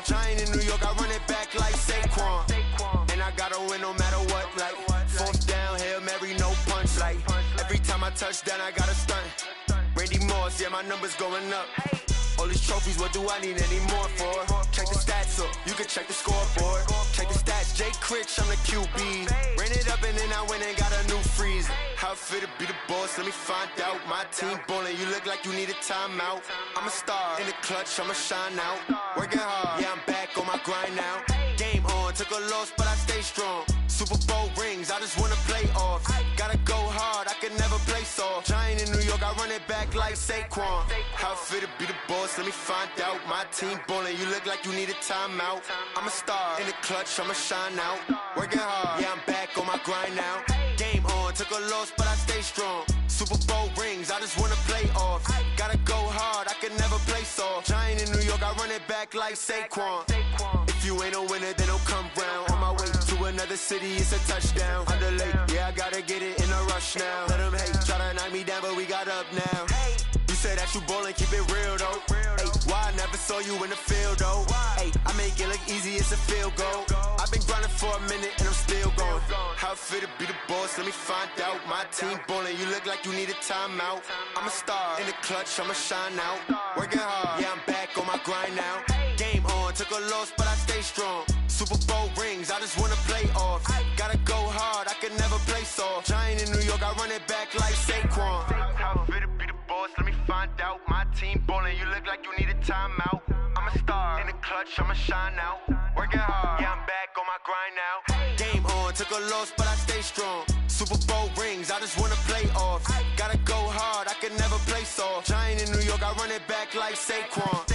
off. Giant in New York, I run it back like Saquon. And I gotta win no matter what, like fourth down, Hail Mary, no punch. Like every time I touch down, I gotta stunt. Randy Moss, yeah, my numbers going up. All these trophies, what do I need any more for? Check the stats up, you can check the scoreboard. Check the stats, Jay Critch, I'm the QB. Ran it up and then I went and got a new freeze. How it feel to be the boss, let me find out. My team ballin', you look like you need a timeout. I'm a star, in the clutch, I'ma shine out. Working hard, yeah, I'm back on my grind now. Game on, took a loss, but I stay strong. Super Bowl rings, I just wanna play off. Gotta go hard, I can never play soft. Giant in New York, I run it back like Saquon. How it feel to be the boss, let me find out. My team ballin', you look like you need a timeout. I'm a star, in the clutch, I'ma shine out. Working hard, yeah, I'm back on my grind now. Game on, took a loss, but I stay strong. Super Bowl rings, I just wanna play off. Gotta go hard, I can never play soft. Giant in New York, I run it back like Saquon. If you ain't a winner, then don't come round. On my way to another city, it's a touchdown. Underlay, yeah, I gotta get it in a rush now. Let them hate, try to knock me down, but we got up now. You said that you ballin', keep it real though. Hey, why I never saw you in the field though? Hey, I make it look easy, it's a field goal. I've been grinding for a minute and I'm still going. How it feel to be the boss, let me find out. My team ballin', you look like you need a timeout. I'm a star, in the clutch, I'ma shine out. Working hard, yeah, I'm back on my grind now. Game on, took a loss, but I stay strong. Super Bowl rings, I just wanna play off. Gotta go hard, I can never play soft. Giant in New York, I run it back like Saquon. How it feel to be the boss, let me find out. My team ballin', you look like you need a timeout. I'm a star, in the clutch, I'ma shine out. Working hard, yeah, I'm back on my grind now. Game on, took a loss, but I stay strong. Super Bowl rings, I just wanna play off. Gotta go hard, I can never play soft. Giant in New York, I run it back like Saquon.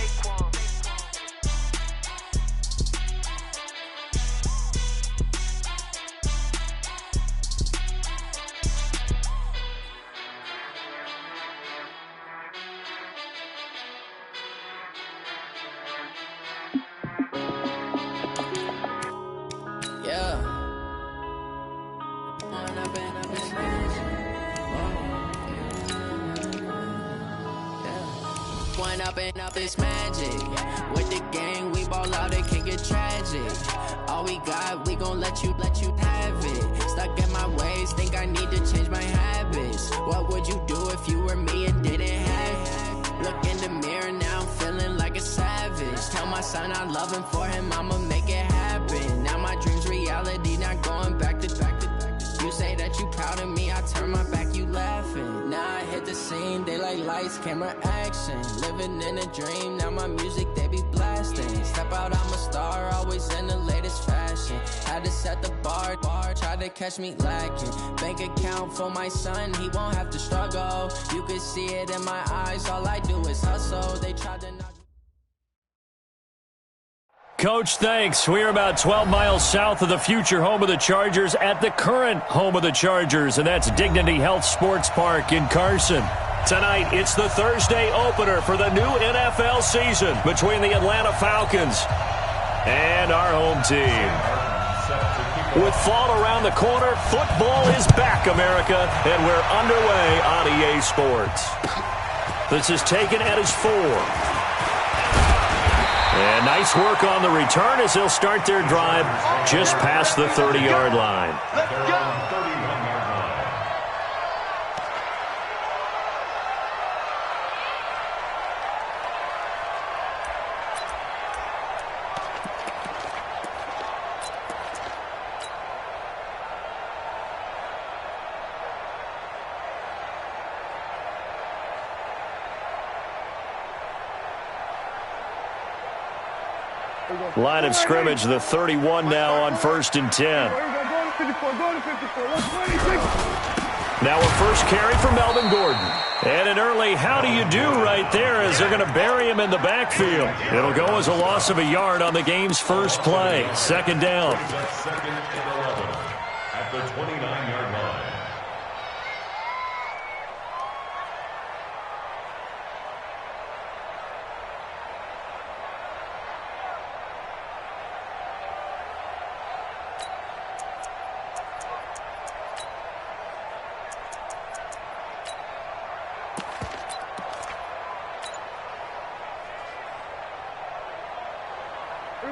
Up this magic. With the gang, we ball out, it can get tragic. All we got, we gon' let you have it. Stuck in my ways, think I need to change my habits. What would you do if you were me and didn't have it? Look in the mirror, now I'm feeling like a savage. Tell my son I love him, for him I'ma make it happen. Now my dream's reality, not going back to. You say that you proud of me, I turn my back, you laughing. Now I hit the scene, they like lights, camera, action. Living in a dream, now my music, they be blasting. Step out, I'm a star, always in the latest fashion. Had to set the bar, try to catch me lacking. Bank account for my son, he won't have to struggle. You can see it in my eyes, all I do is hustle. They tried to knock. Coach, thanks. We're about 12 miles south of the future home of the Chargers at the current home of the Chargers, and that's Dignity Health Sports Park in Carson. Tonight, it's the Thursday opener for the new NFL season between the Atlanta Falcons and our home team. With fall around the corner, football is back, America, and we're underway on EA Sports. This is taken at his 4. And nice work on the return as they'll start their drive just past the 30-yard line. Let's go! Line of scrimmage, the 31 now on 1st and 10. Now a first carry for Melvin Gordon. And an early how do you do right there as they're going to bury him in the backfield. It'll go as a loss of a yard on the game's first play. 2nd down. Second and 11 at the 29-yard line.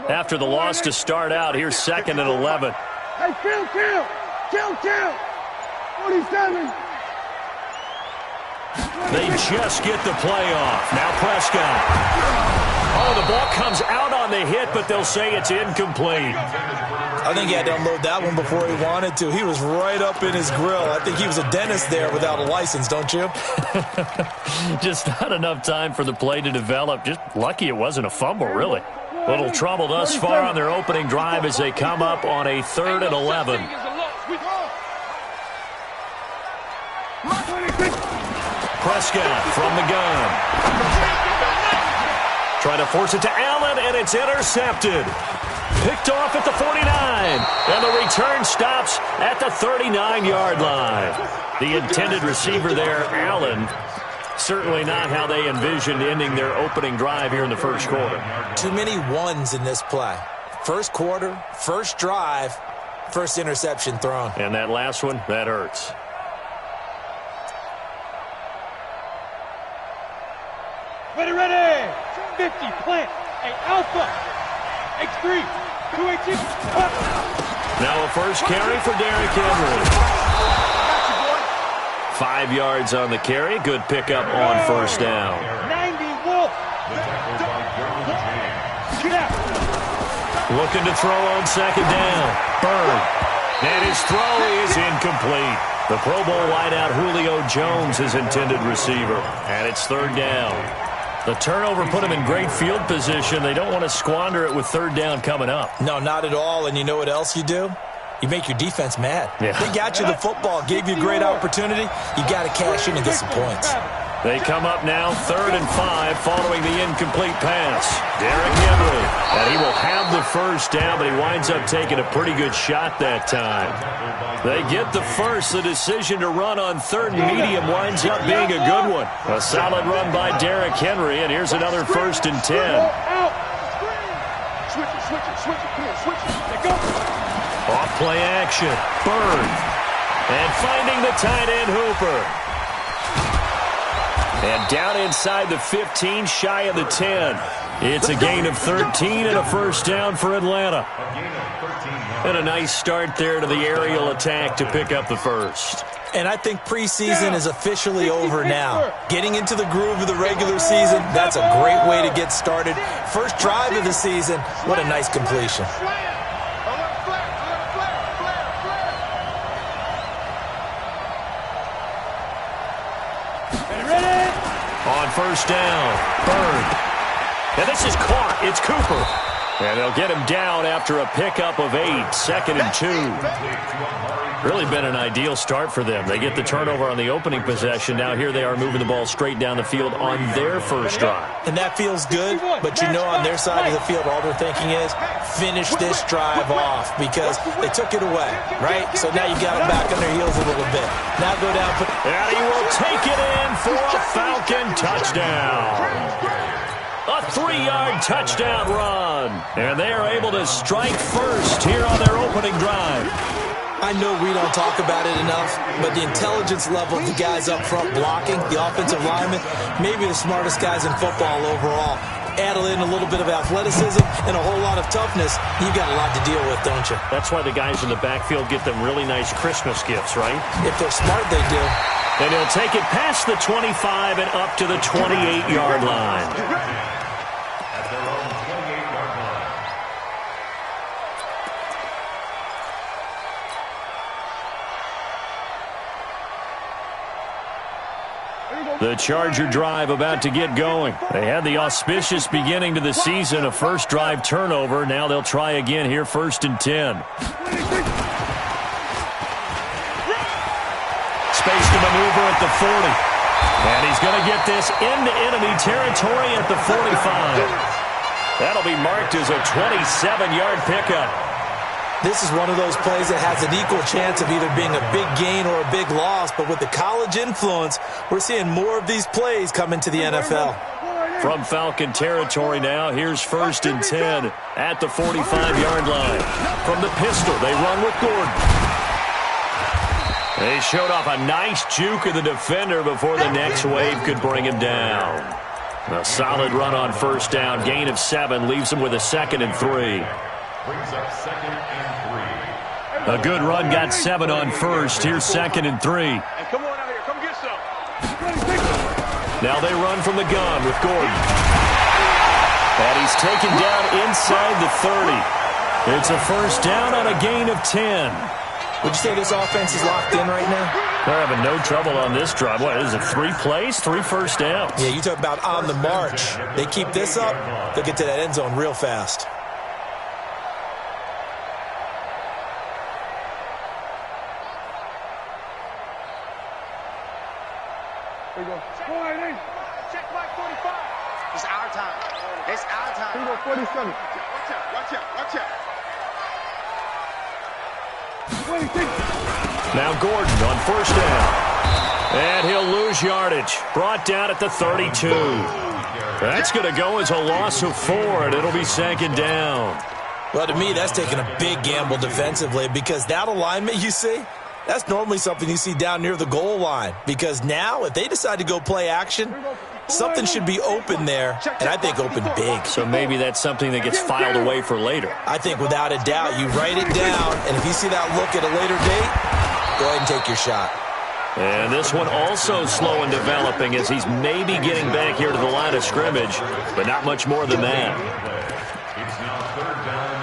after the loss to start out. Here's 2nd and 11. Hey, kill. 47. They just get the play off. Now Prescott. Oh, the ball comes out on the hit, but they'll say it's incomplete. I think he had to unload that one before he wanted to. He was right up in his grill. I think he was a dentist there without a license, don't you? Just not enough time for the play to develop. Just lucky it wasn't a fumble, really. Little trouble thus far on their opening drive as they come up on a 3rd and 11. Prescott from the gun. Trying to force it to Allen, and it's intercepted. Picked off at the 49, and the return stops at the 39-yard line. The intended receiver there, Allen, certainly not how they envisioned ending their opening drive here in the first quarter. Too many ones in this play. First quarter, first drive, first interception thrown. And that last one, that hurts. Ready. 50, plant. Hey, Alpha. X3. 218. Now a first carry for Derrick Henry. 5 yards on the carry. Good pickup on first down. 90, Wolf. Looking to throw on second down. Bird. And his throw is incomplete. The Pro Bowl wideout Julio Jones is intended receiver. And it's 3rd down. The turnover put them in great field position. They don't want to squander it with 3rd down coming up. No, not at all. And you know what else you do? You make your defense mad. Yeah. They got you the football, gave you a great opportunity. You got to cash in and get some points. They come up now 3rd and 5 following the incomplete pass. Derrick Henry. And he will have the first down, but he winds up taking a pretty good shot that time. They get the first. The decision to run on 3rd and medium winds up being a good one. A solid run by Derrick Henry, and here's another 1st and 10. Switch it. Go. Off play action. Bird. And finding the tight end Hooper. And down inside the 15, shy of the 10. It's a gain of 13 and a first down for Atlanta. And a nice start there to the aerial attack to pick up the first. And I think preseason is officially over now. Getting into the groove of the regular season, that's a great way to get started. First drive of the season, what a nice completion. On first down, Bird. And this is caught. It's Cooper. And they'll get him down after a pickup of 8, 2nd and 2. Really been an ideal start for them. They get the turnover on the opening possession. Now here they are moving the ball straight down the field on their first drive. And that feels good, but you know on their side of the field all they're thinking is finish this drive off because they took it away, right? So now you got them back on their heels a little bit. Now go down. And he will take it in for a Falcon touchdown. A 3-yard touchdown run. And they are able to strike first here on their opening drive. I know we don't talk about it enough, but the intelligence level of the guys up front blocking, the offensive linemen, maybe the smartest guys in football overall. Add in a little bit of athleticism and a whole lot of toughness, you got a lot to deal with, don't you? That's why the guys in the backfield get them really nice Christmas gifts, right? If they're smart, they do. And he'll take it past the 25 and up to the 28-yard line. The Charger drive about to get going. They had the auspicious beginning to the season, a first drive turnover. Now they'll try again here, 1st and 10. Space to maneuver at the 40. And he's going to get this into enemy territory at the 45. That'll be marked as a 27-yard pickup. This is one of those plays that has an equal chance of either being a big gain or a big loss. But with the college influence, we're seeing more of these plays come into the NFL. From Falcon territory now, here's 1st and 10 at the 45-yard line. From the pistol, they run with Gordon. They showed off a nice juke of the defender before the next wave could bring him down. A solid run on first down. Gain of 7 leaves them with a 2nd and 3. Brings up 2nd and 3. A good run got 7 on first. Here's 2nd and 3. Hey, come on out here. Come get some. Now they run from the gun with Gordon. And he's taken down inside the 30. It's a first down on a gain of 10. Would you say this offense is locked in right now? They're having no trouble on this drive. What is it, 3 plays, 3 first downs? Yeah, you talk about on the march. They keep this up, they'll get to that end zone real fast. Here we go. Check my 45. It's our time. It's our time. Here we go, 47. Watch out, watch out, watch out. 26. Now Gordon on first down. And he'll lose yardage. Brought down at the 32. That's going to go as a loss of 4, and it'll be 2nd down. Well, to me, that's taking a big gamble defensively because that alignment you see, that's normally something you see down near the goal line. Because now, if they decide to go play action, something should be open there, and I think open big. So maybe that's something that gets filed away for later. I think without a doubt, you write it down, and if you see that look at a later date, go ahead and take your shot. And this one also slow in developing as he's maybe getting back here to the line of scrimmage, but not much more than that. It's now 3rd down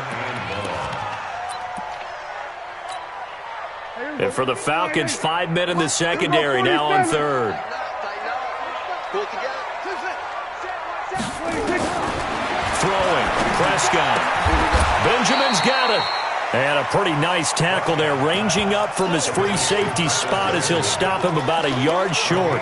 and 1. And for the Falcons, 5 men in the secondary now on 3rd. Throwing, Prescott. Benjamin's got it. And a pretty nice tackle there, ranging up from his free safety spot as he'll stop him about a yard short.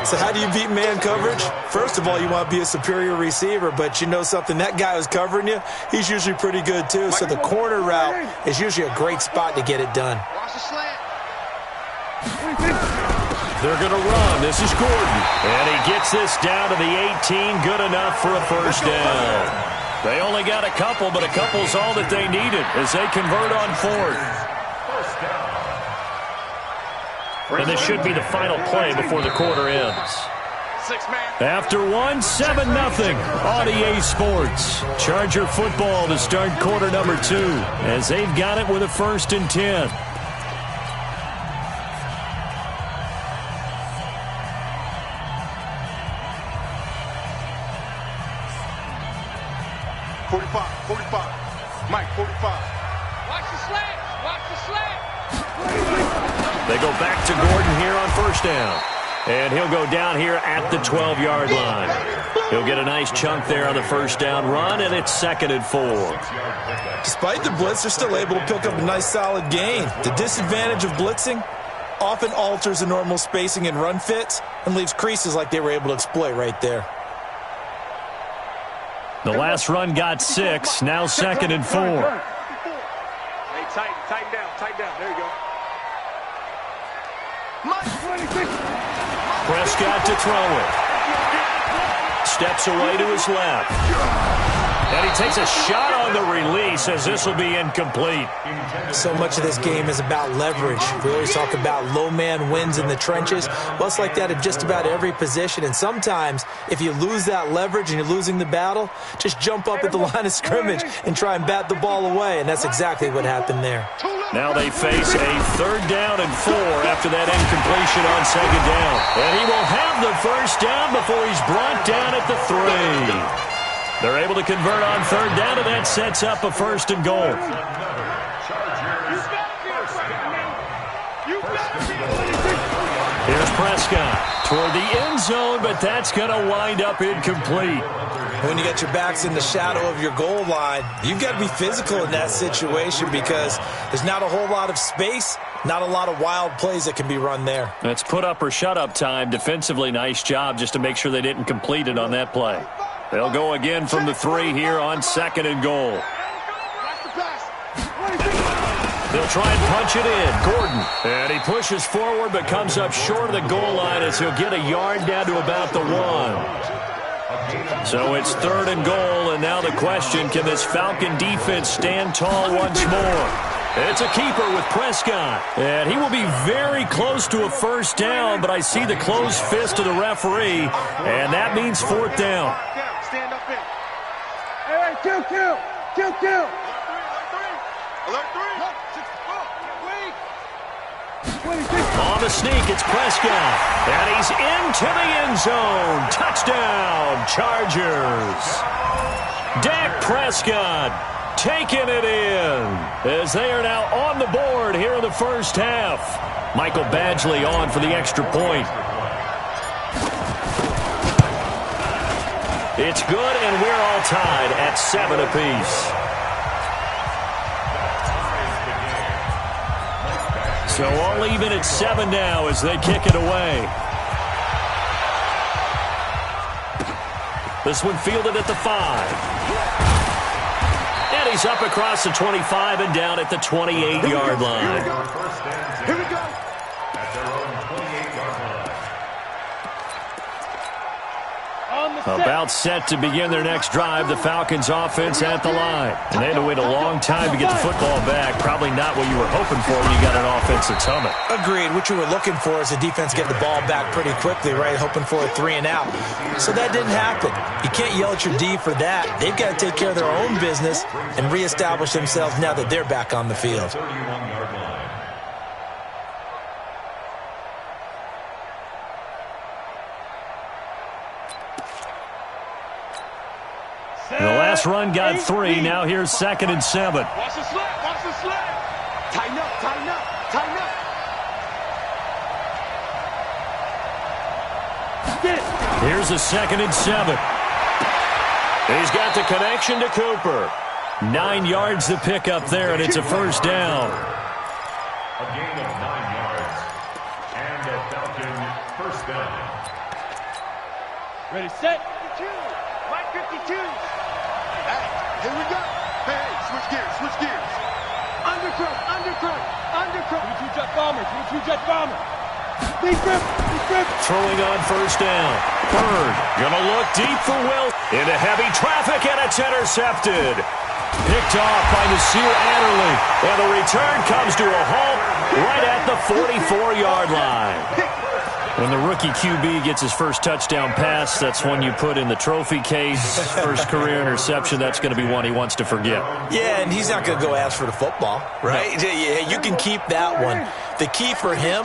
So how do you beat man coverage? First of all, you want to be a superior receiver, but you know something, that guy who's covering you, he's usually pretty good too. So the corner route is usually a great spot to get it done. Watch the slant. They're going to run. This is Gordon. And he gets this down to the 18. Good enough for a first down. They only got a couple, but a couple's all that they needed as they convert on 4th. And this should be the final play before the quarter ends. After 1, 7-0 on EA Sports. Charger football to start quarter number 2 as they've got it with a 1st and 10. Mike, 45. Watch the slant. Watch the slant. They go back to Gordon here on first down. And he'll go down here at the 12-yard line. He'll get a nice chunk there on the first down run, and it's 2nd and 4. Despite the blitz, they're still able to pick up a nice solid gain. The disadvantage of blitzing often alters the normal spacing and run fits and leaves creases like they were able to exploit right there. The last run got 6, now 2nd and 4. Hey, tighten down. There you go. Prescott to throw it. Steps away to his left. And he takes a shot on the release as this will be incomplete. So much of this game is about leverage. We always talk about low man wins in the trenches. Well, it's like that at just about every position. And sometimes, if you lose that leverage and you're losing the battle, just jump up at the line of scrimmage and try and bat the ball away. And that's exactly what happened there. Now they face a 3rd down and 4 after that incompletion on 2nd down. And he will have the first down before he's brought down at the 3. They're able to convert on 3rd down, and that sets up a 1st and goal. Here's Prescott toward the end zone, but that's going to wind up incomplete. When you get your backs in the shadow of your goal line, you've got to be physical in that situation because there's not a whole lot of space, not a lot of wild plays that can be run there. That's put up or shut up time. Defensively, nice job just to make sure they didn't complete it on that play. They'll go again from the 3 here on 2nd and goal. They'll try and punch it in. Gordon. And he pushes forward but comes up short of the goal line as he'll get a yard down to about the 1. So it's 3rd and goal, and now the question, can this Falcon defense stand tall once more? It's a keeper with Prescott. And he will be very close to a first down, but I see the closed fist of the referee, and that means fourth down. Stand up there. Hey, kill. Alert three. On the sneak, it's Prescott. And he's into the end zone. Touchdown, Chargers. Dak Prescott taking it in as they are now on the board here in the first half. Michael Badgley on for the extra point. It's good, and we're all tied at 7 apiece. So all even at 7 now as they kick it away. This one fielded at the 5. And he's up across the 25 and down at the 28-yard line. Here we go. At their own 28-yard line. About set to begin their next drive, the Falcons offense at the line. And they had to wait a long time to get the football back. Probably not what you were hoping for when you got an offense that's humming. Agreed. What you were looking for is the defense getting the ball back pretty quickly, right? Hoping for a 3 and out. So that didn't happen. You can't yell at your D for that. They've got to take care of their own business and reestablish themselves now that they're back on the field. 31-yard line. The last run got 3. Now here's 2nd and 7. Watch the slap. Watch the slap. Tighten up. Tighten up. Tighten up. Here's a 2nd and 7. He's got the connection to Cooper. 9 yards to pick up there, and it's a first down. A gain of 9 yards. And a Falcon first down. Ready, set. 52. Mike 52. Hey, here we go. Hey, switch gears. Undercut. 22 jet bomber. Big grip. Throwing on first down. Bird gonna look deep for Will. Into heavy traffic, and it's intercepted. Picked off by Nasir Adderley. And the return comes to a halt right at the 44-yard line. When the rookie QB gets his first touchdown pass, that's one you put in the trophy case. First career interception, that's going to be one he wants to forget. Yeah, and he's not going to go ask for the football, right? Yeah, you can keep that one. The key for him,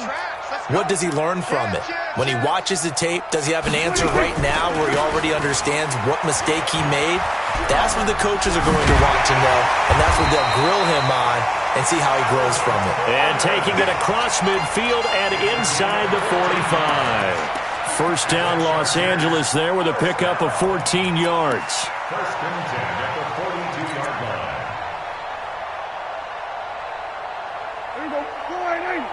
what does he learn from it? When he watches the tape, does he have an answer right now where he already understands what mistake he made? That's what the coaches are going to want to know, and that's what they'll grill him on and see how he grows from it. And taking it across midfield and inside the 45. First down, Los Angeles there with a pickup of 14 yards. First and 10 at the 42-yard line. There you go. Go ahead,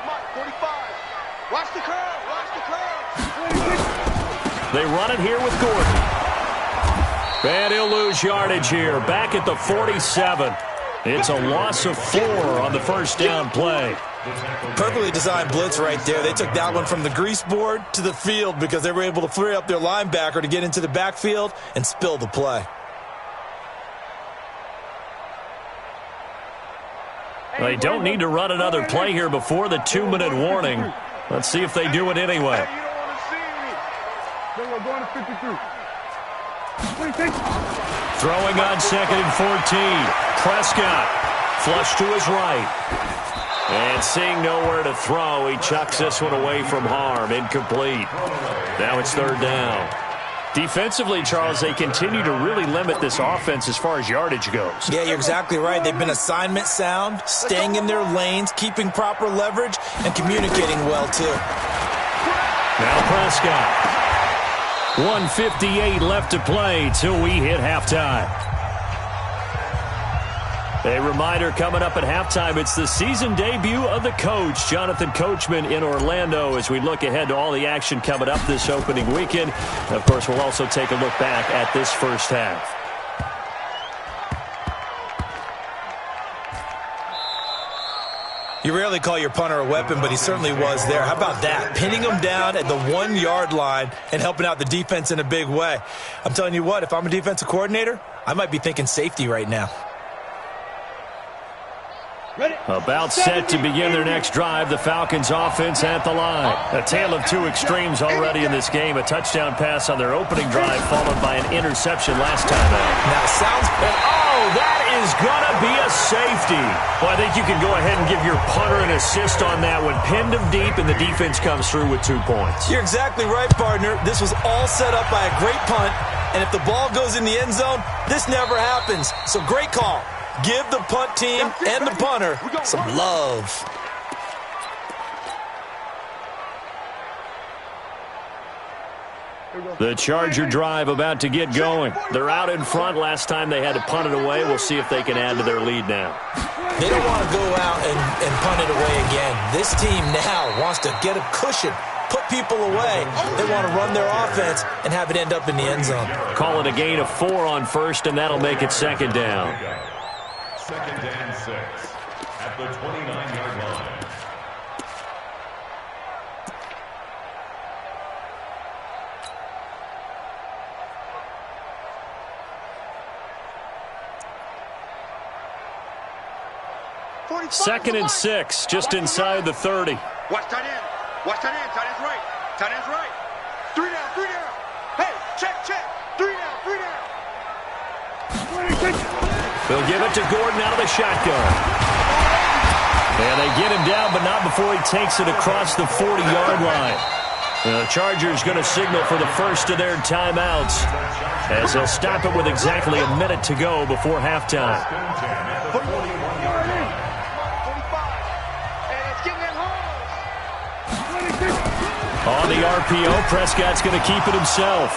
Mark 45. Watch the curve. They run it here with Gordon. And he'll lose yardage here. Back at the 47. It's a loss of 4 on the first down play. Perfectly designed blitz right there. They took that one from the grease board to the field because they were able to free up their linebacker to get into the backfield and spill the play. They don't need to run another play here before the 2-minute warning. Let's see if they do it anyway. You don't want to see me. We're going to 53. 26. Throwing on 2nd and 14. Prescott flush to his right. And seeing nowhere to throw, he chucks this one away from harm. Incomplete. Now it's 3rd down. Defensively, Charles, they continue to really limit this offense as far as yardage goes. Yeah, you're exactly right. They've been assignment sound, staying in their lanes, keeping proper leverage, and communicating well, too. Now Prescott. 1:58 left to play till we hit halftime. A reminder coming up at halftime, it's the season debut of the coach, Jonathan Coachman, in Orlando, as we look ahead to all the action coming up this opening weekend. And of course, we'll also take a look back at this first half. You rarely call your punter a weapon, but he certainly was there. How about that? Pinning him down at the 1-yard line and helping out the defense in a big way. I'm telling you what, if I'm a defensive coordinator, I might be thinking safety right now. About set to begin their next drive, the Falcons offense at the line. A tale of two extremes already in this game. A touchdown pass on their opening drive followed by an interception last time out. Now, sounds... Oh, that is going to be a safety. Well, I think you can go ahead and give your punter an assist on that one. Pinned him deep, and the defense comes through with 2 points. You're exactly right, partner. This was all set up by a great punt, and if the ball goes in the end zone, this never happens. So great call. Give the punt team and the punter some love. The Charger drive about to get going. They're out in front. Last time they had to punt it away. We'll see if they can add to their lead now. They don't want to go out and punt it away again. This team now wants to get a cushion, put people away. They want to run their offense and have it end up in the end zone. Call it a gain of 4 on first, and that'll make it second down. Second and 6 at the 29-yard line. Second and 6, just inside the 30. Watch tight end. Watch tight end. Tight end's right. Tight end's right. 3 down. 3 down. Hey, check. 3 down. 3 down. They'll give it to Gordon out of the shotgun. And they get him down, but not before he takes it across the 40-yard line. The Chargers going to signal for the first of their timeouts as they'll stop it with exactly a minute to go before halftime. On the RPO, Prescott's going to keep it himself.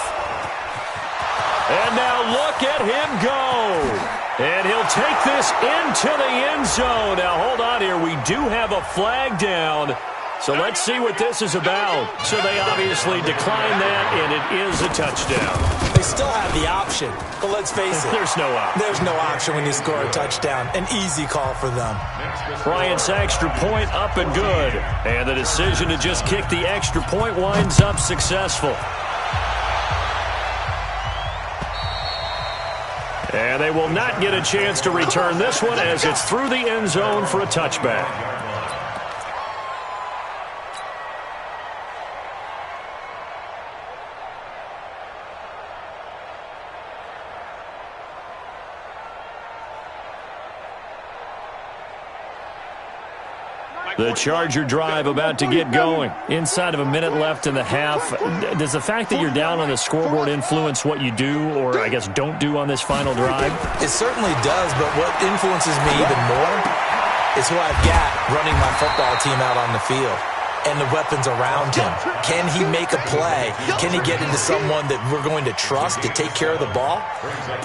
And now look at him go. And he'll take this into the end zone. Now, hold on here. We do have a flag down. So let's see what this is about. So they obviously decline that, and it is a touchdown. They still have the option, but let's face it. There's no option. There's no option when you score a touchdown. An easy call for them. Bryant's extra point up and good. And the decision to just kick the extra point winds up successful. And they will not get a chance to return this one as it's through the end zone for a touchback. The Charger drive about to get going. Inside of a minute left in the half. Does the fact that you're down on the scoreboard influence what you do, or I guess don't do on this final drive? It certainly does, but what influences me even more is who I've got running my football team out on the field and the weapons around him. Can he make a play? Can he get into someone that we're going to trust to take care of the ball?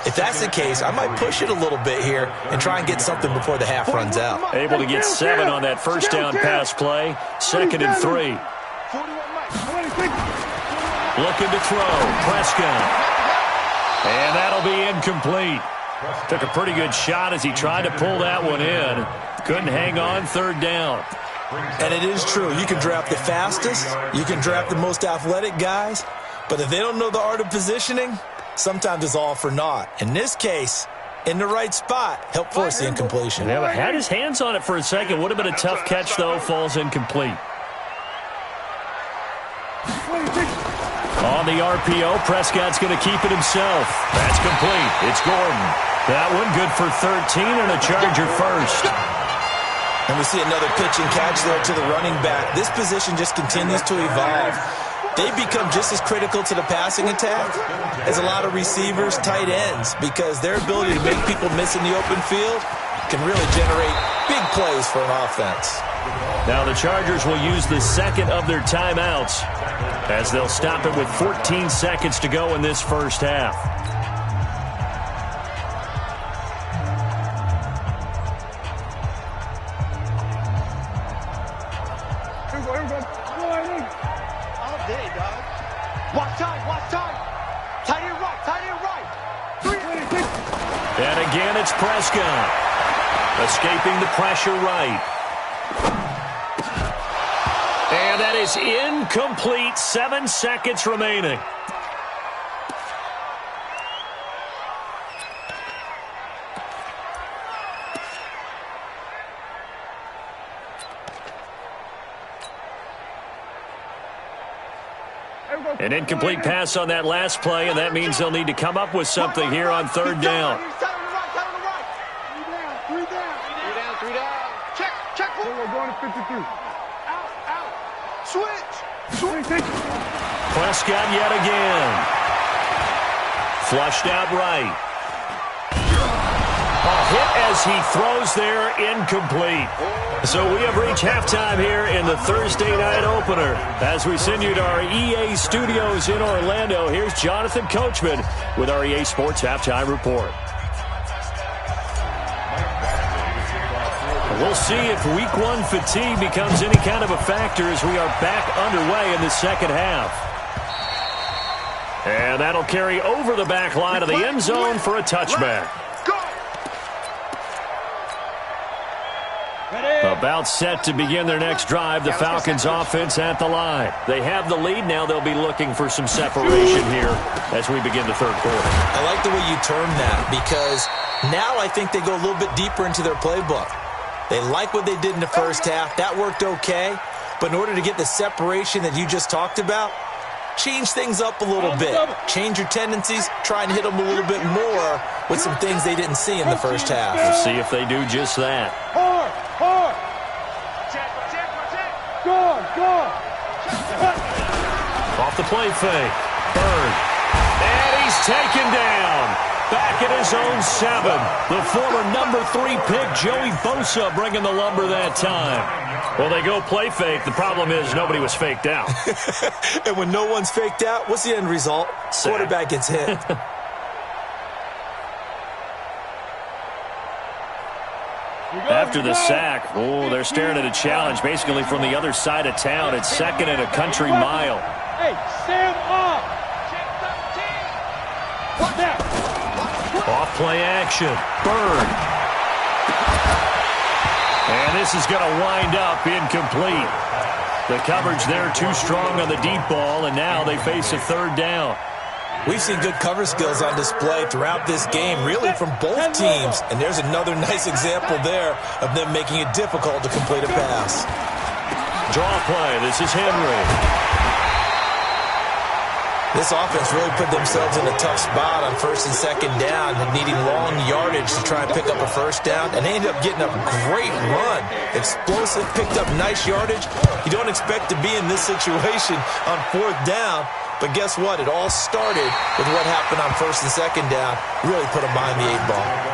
If that's the case, I might push it a little bit here and try and get something before the half runs out. Able to get 7 on that first down pass play. Second and 3. Looking to throw. Prescott. And that'll be incomplete. Took a pretty good shot as he tried to pull that one in. Couldn't hang on. Third down. And it is true. You can draft the fastest. You can draft the most athletic guys. But if they don't know the art of positioning, sometimes it's all for naught. In this case, in the right spot, help force the incompletion. Yeah, had his hands on it for a second. Would have been a tough catch, though. Falls incomplete. On the RPO, Prescott's going to keep it himself. That's complete. It's Gordon. That one good for 13 and a Charger first. And we see another pitch and catch there to the running back. This position just continues to evolve. They become just as critical to the passing attack as a lot of receivers, tight ends, because their ability to make people miss in the open field can really generate big plays for an offense. Now the Chargers will use the second of their timeouts as they'll stop it with 14 seconds to go in this first half. And again, it's Prescott. Escaping the pressure right. And that is incomplete. 7 seconds remaining. An incomplete pass on that last play, and that means they'll need to come up with something here on third down. Three down. Check. We're going to 52. Out. Switch. Prescott yet again. Flushed out right. A hit as he throws there, incomplete. So we have reached halftime here in the Thursday night opener. As we send you to our EA studios in Orlando, here's Jonathan Coachman with our EA Sports Halftime Report. We'll see if Week 1 fatigue becomes any kind of a factor as we are back underway in the second half. And that'll carry over the back line of the end zone for a touchback. About set to begin their next drive, the Falcons offense at the line. They have the lead. Now they'll be looking for some separation here as we begin the third quarter. I like the way you term that because now I think they go a little bit deeper into their playbook. They like what they did in the first half. That worked okay. But in order to get the separation that you just talked about, change things up a little bit. Change your tendencies. Try and hit them a little bit more with some things they didn't see in the first half. We'll see if they do just that. Hard. Go. Off the play fake. Bird. And he's taken down. Back at his own 7. The former number 3 pick, Joey Bosa, bringing the lumber that time. Well, they go play fake. The problem is nobody was faked out. And when no one's faked out, what's the end result? Sack. Quarterback gets hit. After the sack, they're staring at a challenge basically from the other side of town. It's second and a country mile. Hey, stand up. What now? Off play action. Bird. And this is going to wind up incomplete. The coverage there too strong on the deep ball, and now they face a third down. We've seen good cover skills on display throughout this game, really from both teams. And there's another nice example there of them making it difficult to complete a pass. Draw play. This is Henry. This offense really put themselves in a tough spot on first and second down, needing long yardage to try and pick up a first down. And they ended up getting a great run. Explosive, picked up nice yardage. You don't expect to be in this situation on fourth down. But guess what? It all started with what happened on first and second down. Really put them behind the 8 ball.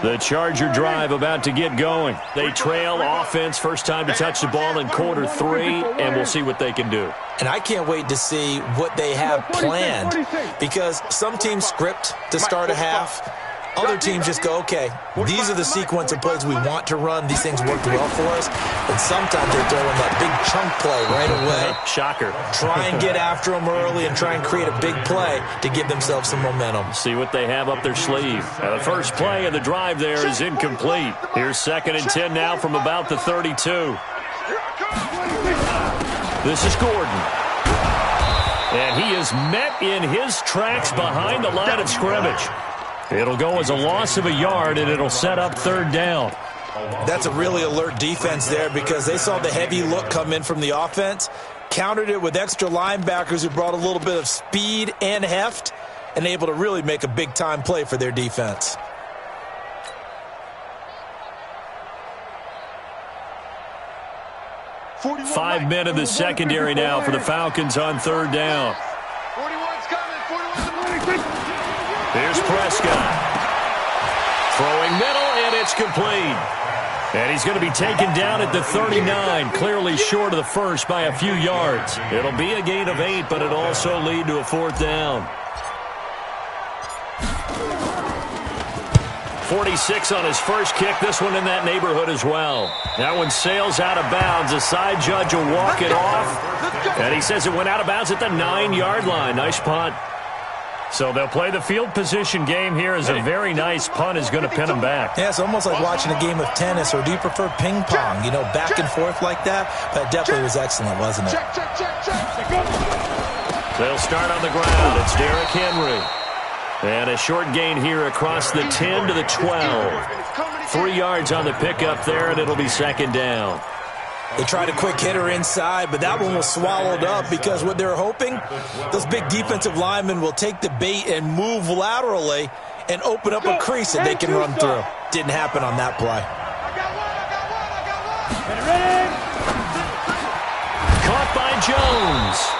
The Charger drive about to get going. They trail offense, first time to touch the ball in quarter 3, and we'll see what they can do. And I can't wait to see what they have planned because some teams script to start a half. Other teams just go, okay, these are the sequence of plays we want to run. These things worked well for us. And sometimes they throw in that big chunk play right away. Shocker. Try and get after them early and try and create a big play to give themselves some momentum. See what they have up their sleeve. Now, the first play of the drive there is incomplete. Here's 2nd and 10 now from about the 32. This is Gordon. And he is met in his tracks behind the line of scrimmage. It'll go as a loss of a yard, and it'll set up third down. That's a really alert defense there because they saw the heavy look come in from the offense, countered it with extra linebackers who brought a little bit of speed and heft, and able to really make a big-time play for their defense. Five men in the secondary now for the Falcons on third down. 41's coming. Here's Prescott. Throwing middle, and it's complete. And he's going to be taken down at the 39, clearly short of the first by a few yards. It'll be a gain of 8, but it'll also lead to a fourth down. 46 on his first kick. This one in that neighborhood as well. That one sails out of bounds. The side judge will walk it off. And he says it went out of bounds at the 9-yard line. Nice punt. So they'll play the field position game here as a very nice punt is going to pin them back. Yeah, it's almost like watching a game of tennis, or do you prefer ping pong? You know, back and forth like that? That definitely was excellent, wasn't it? They'll start on the ground. It's Derrick Henry. And a short gain here across the 10 to the 12. 3 yards on the pickup there, and it'll be second down. They tried a quick hitter inside, but that one was swallowed up because what they're hoping, those big defensive linemen will take the bait and move laterally and open up a crease that they can run through. Didn't happen on that play. Caught by Jones.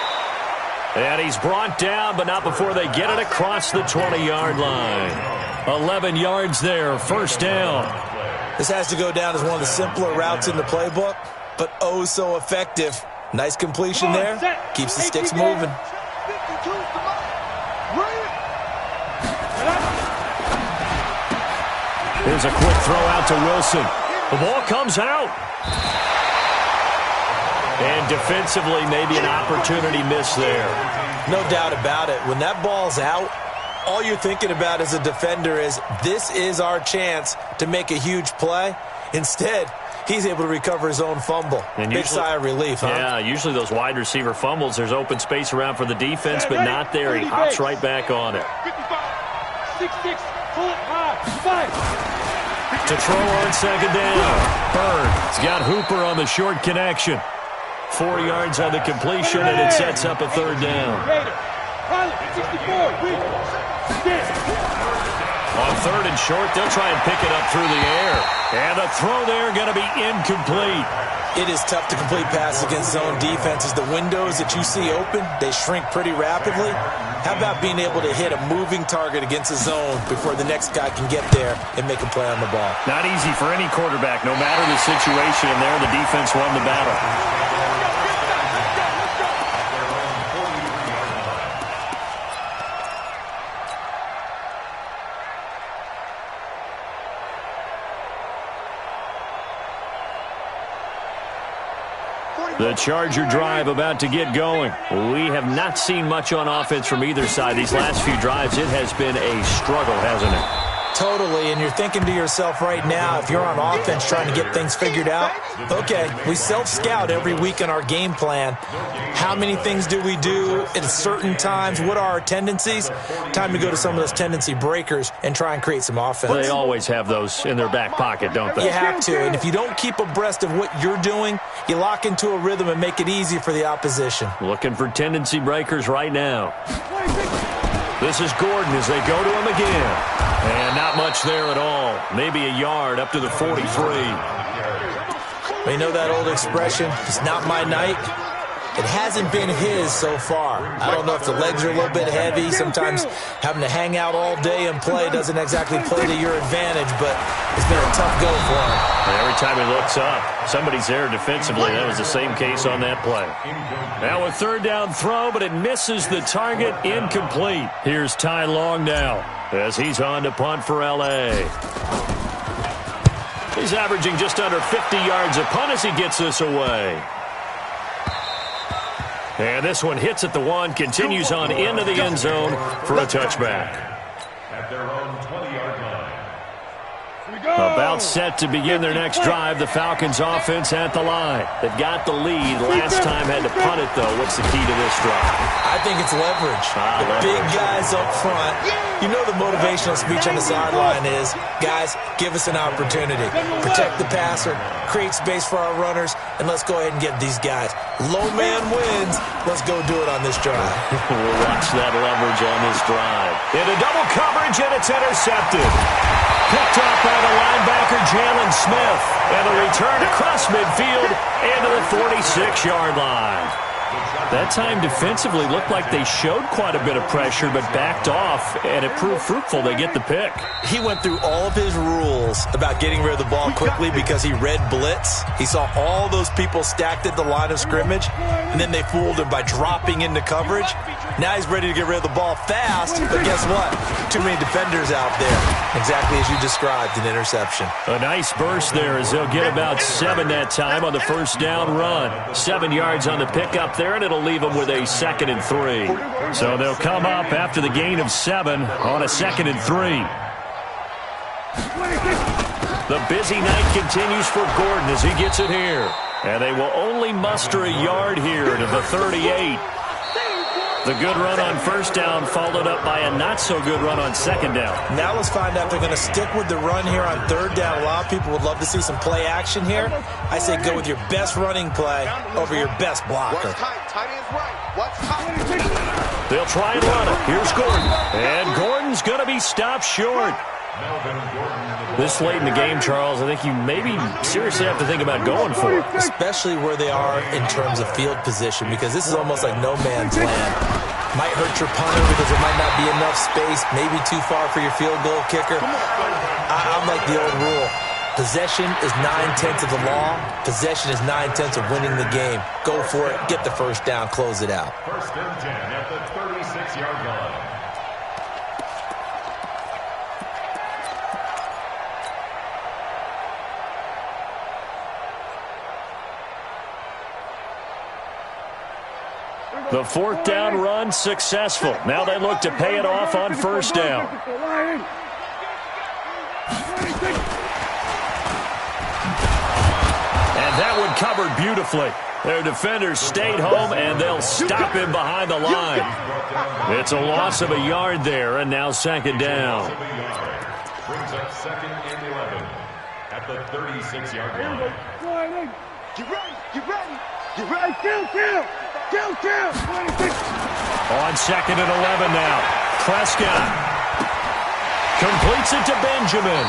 And he's brought down, but not before they get it across the 20-yard line. 11 yards there, first down. This has to go down as one of the simpler routes in the playbook, but oh so effective. Nice completion there. Keeps the sticks moving. Here's a quick throw out to Wilson. The ball comes out. And defensively, maybe an opportunity missed there. No doubt about it. When that ball's out, all you're thinking about as a defender is, this is our chance to make a huge play. Instead, he's able to recover his own fumble. And big sigh of relief, huh? Yeah, usually those wide receiver fumbles, there's open space around for the defense, but not there. He hops right back on it. 6-6, pull it high, 5. To throw on second down. Burns got Hooper on the short connection. 4 yards on the completion, and it sets up a third down. On third and short, they'll try and pick it up through the air. And the throw there going to be incomplete. It is tough to complete passes against zone defenses. The windows that you see open, they shrink pretty rapidly. How about being able to hit a moving target against a zone before the next guy can get there and make a play on the ball? Not easy for any quarterback, no matter the situation, and there the defense won the battle. The Charger drive about to get going. We have not seen much on offense from either side. These last few drives, it has been a struggle, hasn't it? Totally, and you're thinking to yourself right now, if you're on offense trying to get things figured out, okay, we self-scout every week in our game plan. How many things do we do at certain times? What are our tendencies? Time to go to some of those tendency breakers and try and create some offense. Well, they always have those in their back pocket, don't they? You have to, and if you don't keep abreast of what you're doing, you lock into a rhythm and make it easy for the opposition. Looking for tendency breakers right now. This is Gordon as they go to him again. And not much there at all. Maybe a yard up to the 43. You know that old expression, it's not my night? It hasn't been his so far. I don't know if the legs are a little bit heavy. Sometimes having to hang out all day and play doesn't exactly play to your advantage, but it's been a tough go for him. Every time he looks up, somebody's there defensively. That was the same case on that play. Now a third down throw, but it misses the target. Incomplete. Here's Ty Long now as he's on to punt for L.A. He's averaging just under 50 yards a punt as he gets this away. And this one hits at the 1, continues on into the end zone for a touchback. At their own 20-yard line. About set to begin their next drive, the Falcons offense at the line. They've got the lead. Last time had to punt it, though. What's the key to this drive? I think it's leverage. Big guys up front. You know the motivational speech on the sideline is, guys, give us an opportunity. Protect the passer, create space for our runners, and let's go ahead and get these guys. Low man wins. Let's go do it on this drive. We'll watch that leverage on this drive. Into double coverage, and it's intercepted. Picked up by the linebacker, Jalen Smith. And a return across midfield into the 46-yard line. That time defensively looked like they showed quite a bit of pressure but backed off, and it proved fruitful. They get the pick. He went through all of his rules about getting rid of the ball quickly because he read blitz. He saw all those people stacked at the line of scrimmage, and then they fooled him by dropping into coverage. Now he's ready to get rid of the ball fast, but guess what? Too many defenders out there. Exactly as you described, an interception. A nice burst there as they'll get about 7 that time on the first down run. 7 yards on the pickup there, and it'll leave them with a 2nd and 3. So they'll come up after the gain of 7 on a 2nd and 3. The busy night continues for Gordon as he gets it here. And they will only muster a yard here to the 38. The good run on first down followed up by a not-so-good run on second down. Now let's find out if they're going to stick with the run here on third down. A lot of people would love to see some play action here. I say go with your best running play over your best blocker. Watch tight. Tight end's right. Watch tight. They'll try and run it. Here's Gordon. And Gordon's going to be stopped short. This late in the game, Charles, I think you maybe seriously have to think about going for it. Especially where they are in terms of field position, because this is almost like no man's land. Might hurt your punter because there might not be enough space, maybe too far for your field goal kicker. I'm like the old rule. Possession is 9/10 of the law. Possession is 9/10 of winning the game. Go for it. Get the first down. Close it out. First and 10 at the 36-yard line. The fourth down run successful. Now they look to pay it off on first down. And that one covered beautifully. Their defenders stayed home, and they'll stop him behind the line. It's a loss of a yard there, and now second down. Brings up second and 11 at the 36-yard line. Get ready. Get ready. Get ready. Kill. On second and 11 now. Prescott completes it to Benjamin.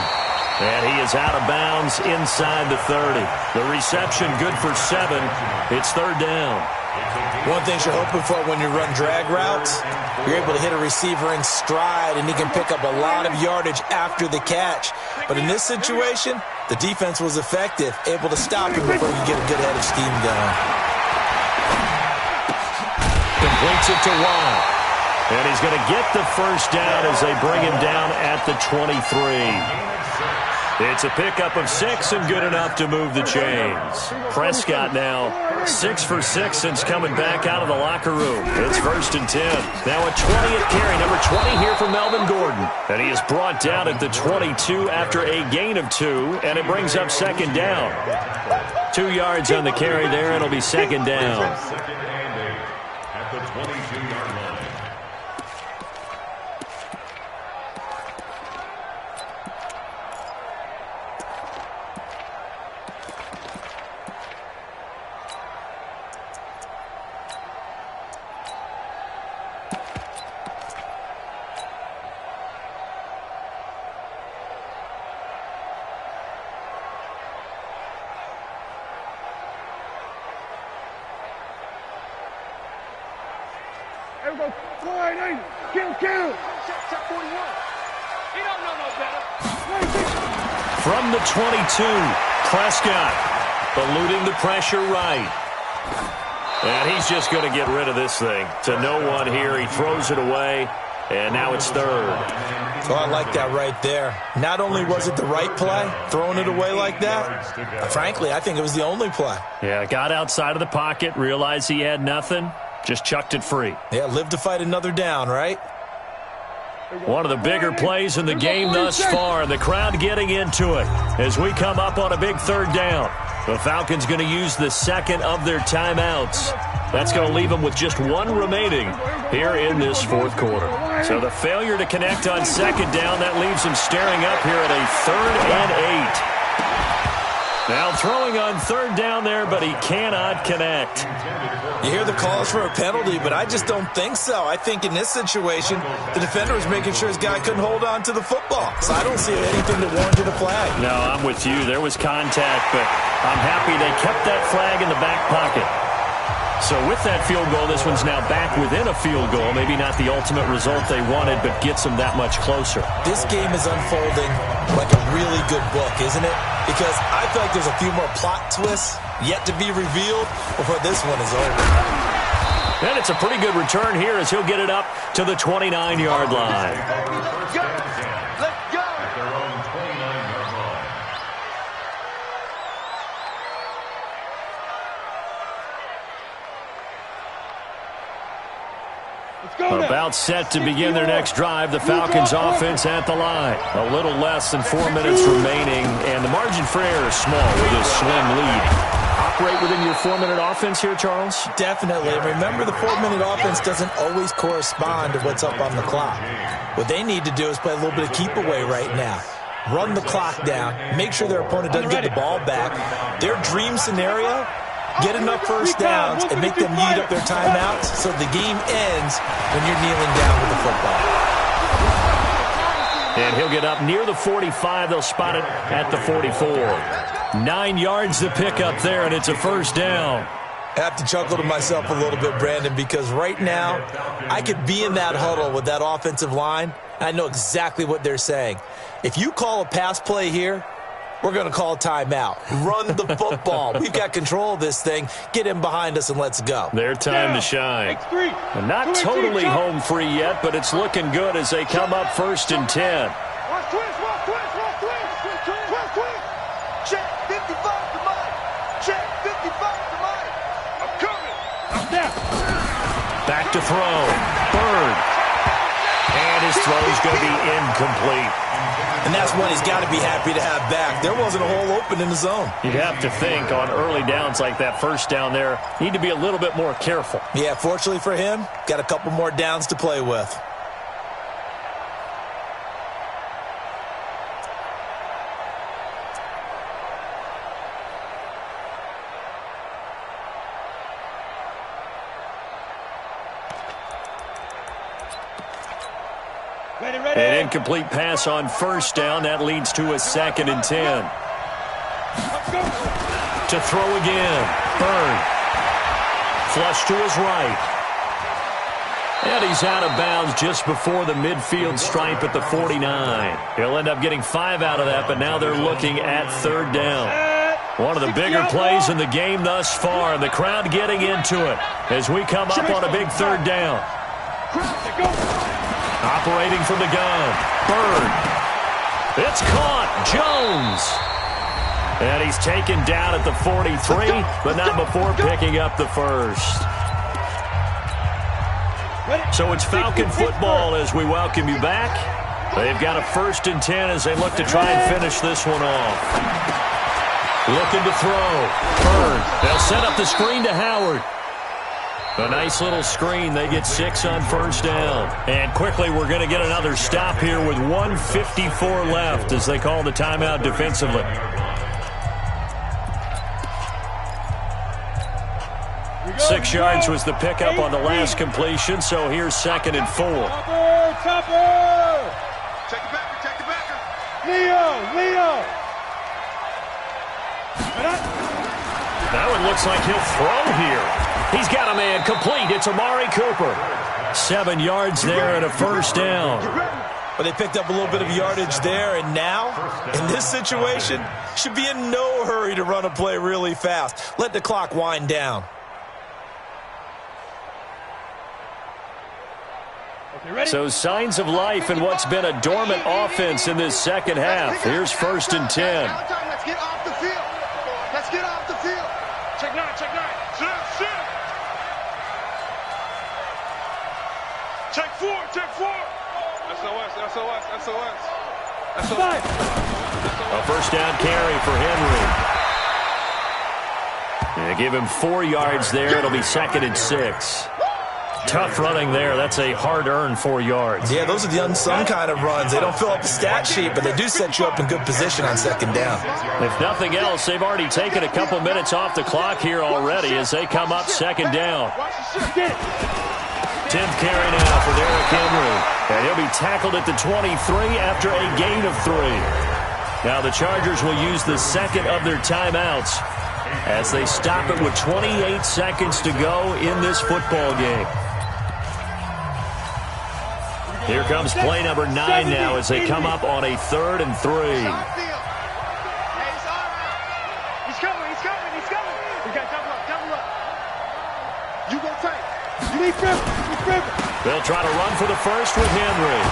And he is out of bounds inside the 30. The reception good for 7. It's third down. One thing you're hoping for when you run drag routes, you're able to hit a receiver in stride, and he can pick up a lot of yardage after the catch. But in this situation, the defense was effective, able to stop him before you get a good head of steam going. Completes it to Watt. And he's going to get the first down as they bring him down at the 23. It's a pickup of 6 and good enough to move the chains. Prescott now 6 for 6 since coming back out of the locker room. It's first and 10. Now a 20th carry, number 20 here for Melvin Gordon. And he is brought down at the 22 after a gain of 2, and it brings up second down. 2 yards on the carry there, it'll be second down. Second and 8 at the 22-yard line. Everybody, wide in. Kill. Check 41. He don't know no better. From the 22, Prescott eluding the pressure right. And he's just going to get rid of this thing. To no one here. He throws it away, and now it's third. So I like that right there. Not only was it the right play, throwing it away like that, frankly, I think it was the only play. Yeah, got outside of the pocket, realized he had nothing, just chucked it free. Yeah, live to fight another down, right? One of the bigger plays in the game thus far. The crowd getting into it as we come up on a big third down. The Falcons going to use the second of their timeouts. That's going to leave them with just 1 remaining here in this fourth quarter. So the failure to connect on second down, that leaves them staring up here at a 3rd and 8. Now throwing on third down there, but he cannot connect. You hear the calls for a penalty, but I just don't think so. I think in this situation, the defender was making sure his guy couldn't hold on to the football. So I don't see anything that warranted a flag. No, I'm with you. There was contact, but I'm happy they kept that flag in the back pocket. So with that field goal, this one's now back within a field goal. Maybe not the ultimate result they wanted, but gets them that much closer. This game is unfolding like a really good book, isn't it? Because I feel like there's a few more plot twists yet to be revealed before this one is over. And it's a pretty good return here as he'll get it up to the 29-yard line. Let's go. At their own 29-yard line. About set to begin their next drive. The Falcons offense at the line. A little less than 4 minutes remaining, and the margin for error is small with this slim lead. operate within your 4-minute offense here, Charles? Definitely. And remember, the 4-minute offense doesn't always correspond to what's up on the clock. What they need to do is play a little bit of keep away right now. Run the clock down. Make sure their opponent doesn't get the ball back. Their dream scenario, get enough first downs and make them eat up their timeouts so the game ends when you're kneeling down with the football. And he'll get up near the 45. They'll spot it at the 44. 9 yards to pick up there, and it's a first down. I have to chuckle to myself a little bit, Brandon, because right now I could be in that huddle with that offensive line. I know exactly what they're saying. If you call a pass play here, we're going to call timeout. Run the football. We've got control of this thing. Get in behind us and let's go. Their time to shine. And not totally home free yet, but it's looking good as they come up 1st and 10. Watch twist. Check 55 to mine. Check 55 to mine. I'm coming. I'm down. Back to throw. Bird. And his throw's going to be incomplete. And that's one he's got to be happy to have back. There wasn't a hole open in the zone. You'd have to think on early downs like that first down there, need to be a little bit more careful. Yeah, fortunately for him, got a couple more downs to play with. An incomplete pass on first down. That leads to a 2nd and 10. To throw again. Bird. Flush to his right. And he's out of bounds just before the midfield stripe at the 49. He'll end up getting 5 out of that, but now they're looking at 3rd down. One of the bigger plays in the game thus far, and the crowd getting into it as we come up on a big 3rd down. Operating from the gun. Bird. It's caught. Jones. And he's taken down at the 43, but not before picking up the first. So it's Falcon football as we welcome you back. They've got a 1st and 10 as they look to try and finish this one off. Looking to throw. Bird. They'll set up the screen to Howard. A nice little screen. They get 6 on first down. And quickly, we're going to get another stop here with 1:54 left as they call the timeout defensively. Six yards was the pickup on the last completion, so here's 2nd and 4. Chopper! Check the backer. Leo! Now it looks like he'll throw here. He's got a man complete. It's Amari Cooper. 7 yards there and a first down. But they picked up a little bit of yardage there, and now, in this situation, should be in no hurry to run a play really fast. Let the clock wind down. So signs of life in what's been a dormant offense in this second half. Here's 1st and 10. Let's get off the field. Check 9. Sit. Check 4. SOS. A first down carry for Henry. They give him 4 yards there. It'll be 2nd and 6. Tough running there. That's a hard-earned 4 yards. Yeah, those are the unsung kind of runs. They don't fill up the stat sheet, but they do set you up in good position on 2nd down. If nothing else, they've already taken a couple minutes off the clock here already as they come up 2nd down. 10th carry now for Derrick Henry. And he'll be tackled at the 23 after a gain of 3. Now the Chargers will use the 2nd of their timeouts as they stop it with 28 seconds to go in this football game. Here comes play number 9 now as they come up on a 3rd and 3. He's coming. We got double up. You go tight. You need grip. They'll try to run for the first with Henry.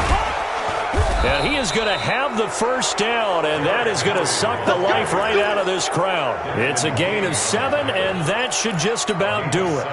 And he is going to have the first down, and that is going to suck the life right out of this crowd. It's a gain of 7, and that should just about do it.